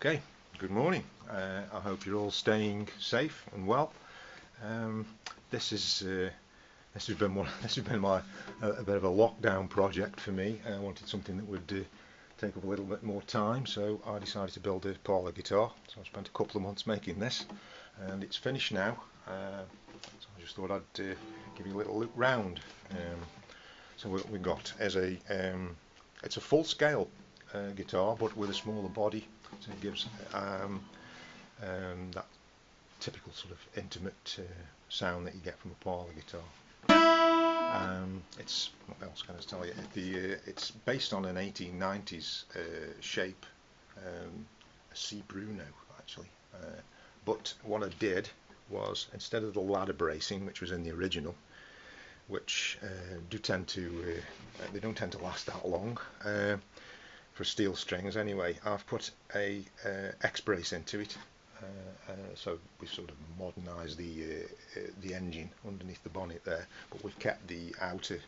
Okay, good morning. I hope you're all staying safe and well. This has been my a bit of a lockdown project for me. I wanted something that would take up a little bit more time, so I decided to build a parlour guitar. So I spent a couple of months making this, and it's finished now. So I just thought I'd give you a little look round. So what we got is it's a full-scale guitar, but with a smaller body, so it gives that typical sort of intimate sound that you get from a parlour guitar. It's, what else can I tell you? It's based on an 1890s shape, a C. Bruno actually. But what I did was, instead of the ladder bracing, which was in the original, which they don't tend to last that long for steel strings anyway, I've put a X brace into it. So we've sort of modernised the engine underneath the bonnet there, but we've kept the outer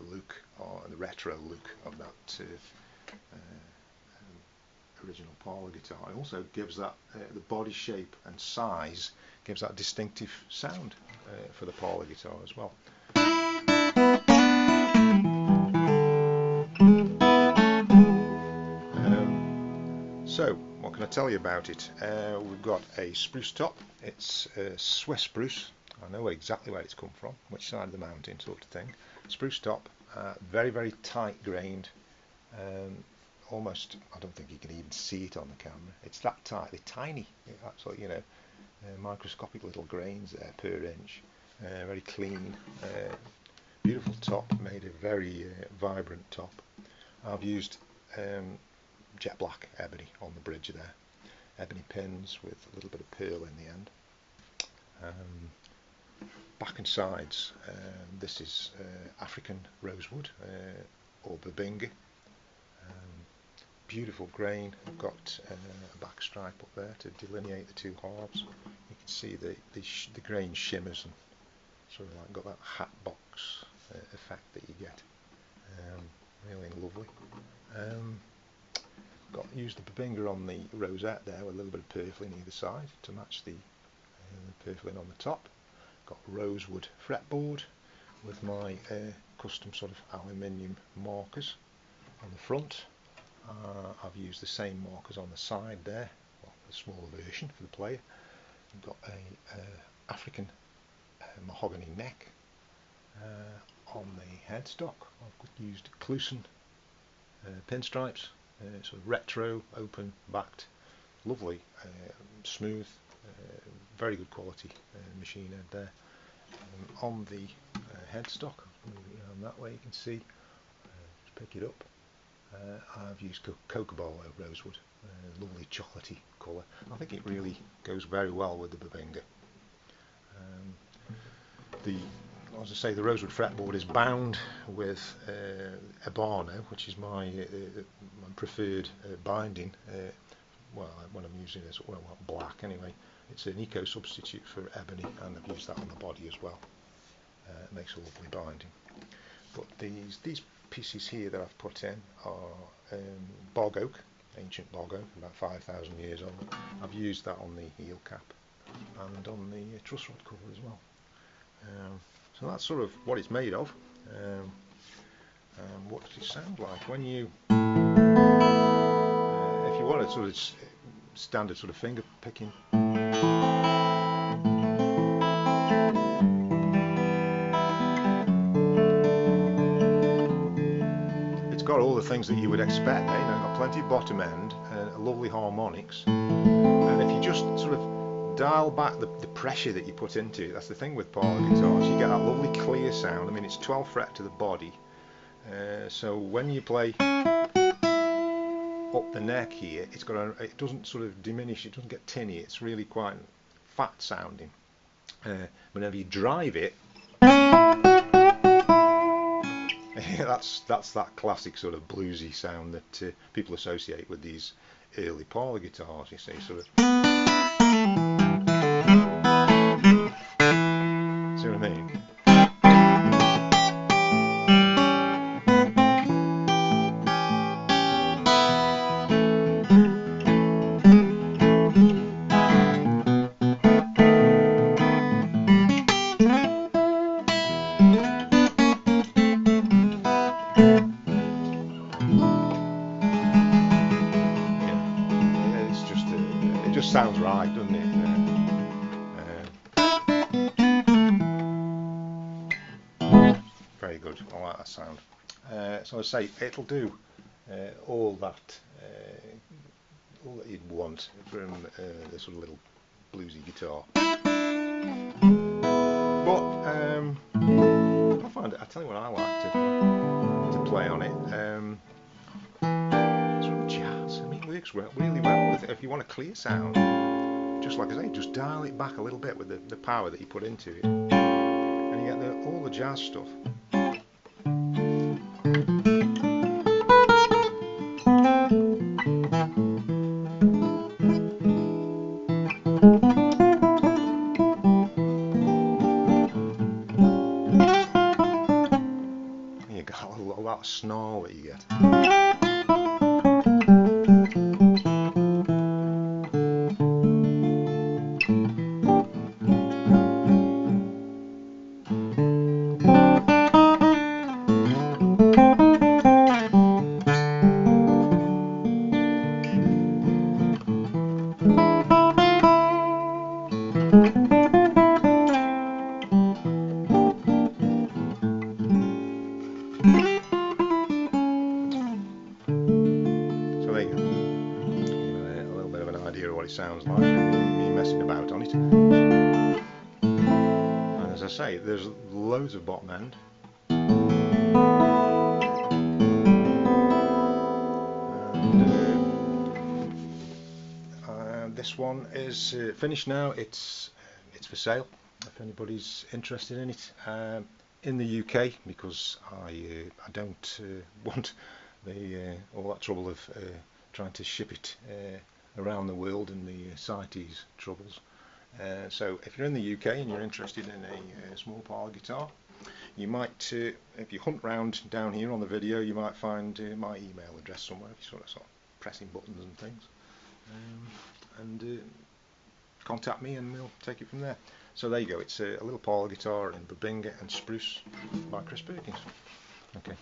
look, or the retro look of that original parlour guitar. It also gives that the body shape and size gives that distinctive sound for the parlour guitar as well. So what can I tell you about it? We've got a spruce top. It's Swiss spruce. I know exactly where it's come from, which side of the mountain sort of thing. Spruce top, very, very tight grained. Almost, I don't think you can even see it on the camera. It's that tight. They're tiny, absolutely, microscopic little grains there per inch. Very clean, beautiful top. Made a very vibrant top. I've used jet black ebony on the bridge there, ebony pins with a little bit of pearl in the end. Back and sides, this is African rosewood or babinga. Beautiful grain. I've got a back stripe up there to delineate the two halves. You can see the grain shimmers and sort of like got that hat box effect that you get. Really lovely. Used the babinga on the rosette there with a little bit of purfling either side to match the purfling on the top. Got rosewood fretboard with my custom sort of aluminium markers on the front. I've used the same markers on the side there, well, a smaller version for the player. I've got a African mahogany neck on the headstock. I've used Clusen pinstripes. Sort of retro, open backed, lovely, smooth, very good quality machine head there. On the headstock, around that way you can see, just pick it up. I've used Cocobolo rosewood, lovely chocolatey colour. I think it really goes very well with the babinga. As I say, the rosewood fretboard is bound with Ebano, which is my preferred binding. Well, when I'm using this, well, black anyway. It's an eco substitute for ebony, and I've used that on the body as well. It makes a lovely binding. But these pieces here that I've put in are bog oak, ancient bog oak, about 5,000 years old. I've used that on the heel cap and on the truss rod cover as well. So that's sort of what it's made of. What does it sound like when you, if you want a sort of standard sort of finger picking. It's got all the things that you would expect. Got plenty of bottom end, lovely harmonics, and if you just sort of dial back the pressure that you put into it. That's the thing with parlour guitars, you get that lovely clear sound. I mean, it's 12 fret to the body, so when you play up the neck here, it doesn't sort of diminish, it doesn't get tinny, it's really quite fat sounding. Whenever you drive it, that's that classic sort of bluesy sound that people associate with these early parlour guitars, you see, sort of. See what I mean? just sounds right, doesn't it? Very good. I like that sound. So I say it'll do all that you'd want from this sort of little bluesy guitar. But I find it. I tell you what I like to play on it. Sort of jazz. I mean, it works really well with it. If you want a clear sound, just like I say, just dial it back a little bit with the power that you put into it, and you get all the jazz stuff. You got a lot of snarl that you get. So there you go. A little bit of an idea of what it sounds like, me messing about on it. And as I say, there's loads of bottom end. And this one is finished now. It's for sale if anybody's interested in it. In the UK, because I don't want all that trouble of trying to ship it around the world and the CITES troubles. So if you're in the UK and you're interested in a small parlour guitar, you might, if you hunt round down here on the video, you might find my email address somewhere if you sort of pressing buttons and things, and contact me and we'll take it from there. So there you go, it's a little parlour guitar in Babinga and Spruce by Chris Perkins. Okay.